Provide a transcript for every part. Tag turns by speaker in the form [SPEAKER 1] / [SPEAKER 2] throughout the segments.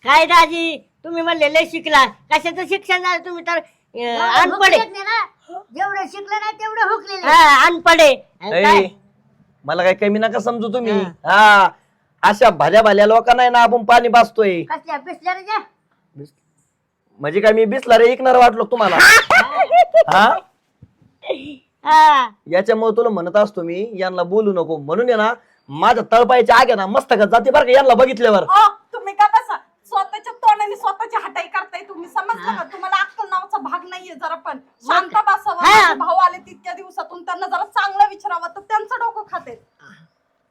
[SPEAKER 1] काय दाजी तुम्ही म्हणले लय शिकला कशाचं शिक्षण झालं तुम्ही तर अनपडे
[SPEAKER 2] जेवढं शिकलं नाही तेवढं हुकलेलं
[SPEAKER 1] अनपडे
[SPEAKER 3] ए, मला काय कमी नका समजू तुम्ही हा अशा भल्या भल्या लोकांना ना आपण पाणी पाजतोय
[SPEAKER 2] कसल्या बिसल्या
[SPEAKER 3] म्हणजे काय मी बिसला रे ऐकणार वाटलो तुम्हाला हा याच्यामुळे तुला म्हणत असतो मी यांना बोलू नको म्हणून आहे ना माझ्या तळपायच्या आगे ना मस्तकात जाते बरं का यांना बघितल्यावर
[SPEAKER 4] तुम्ही का बसा स्वतःच्या तोंडाने स्वतःची हटाई करताय तुम्ही समजलं का तुम्हाला अक्कल नावाचा भाग नाहीये जरा पण शांत बसावा भाऊ आले तितक्या दिवसातून त्यांना जरा चांगलं विचारावं तर त्यांचं डोकं खाते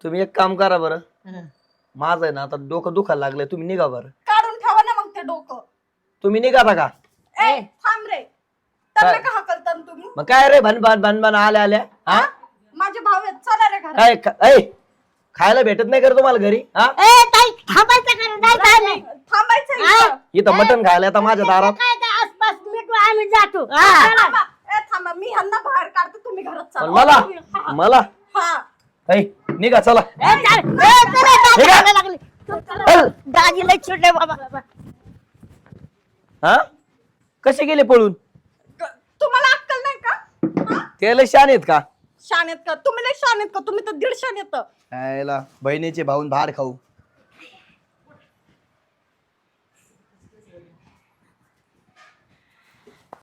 [SPEAKER 3] तुम्ही एक काम करा बरं माझं आहे ना आता डोकं दुखायला लागलंय तुम्ही निघा बरं
[SPEAKER 4] काढून ठेवा ना मग ते डोकं
[SPEAKER 3] तुम्ही निघा का
[SPEAKER 4] ए थांब रे त्यांना का हकलता तुम्ही
[SPEAKER 3] मग काय रे भन आल्या आल्या हा
[SPEAKER 4] माझे भाऊ आहेत चला रे घरात
[SPEAKER 3] काय खायला भेटत नाही कर तुम्हाला घरी हा
[SPEAKER 4] थांबायचं
[SPEAKER 3] इथं मटण खायला आता माझ्या दारात
[SPEAKER 1] आसपास मिठू आम्ही जातो
[SPEAKER 4] थांबा मी ह्यांना बाहेर काढते तुम्ही घरात
[SPEAKER 3] पण
[SPEAKER 4] चला
[SPEAKER 3] मला
[SPEAKER 4] हा
[SPEAKER 3] निघा चला
[SPEAKER 1] दाजी लय छोटे बाबा
[SPEAKER 3] हा कसे गेले पळून
[SPEAKER 4] तुम्हाला अक्कल नाही का
[SPEAKER 3] ते लय शान आहेत का
[SPEAKER 4] शान आहेत का तुम्ही नाही शान आहेत का तुम्ही तर दीड शान येत
[SPEAKER 3] बहिणीचे भाऊन भाड खाऊ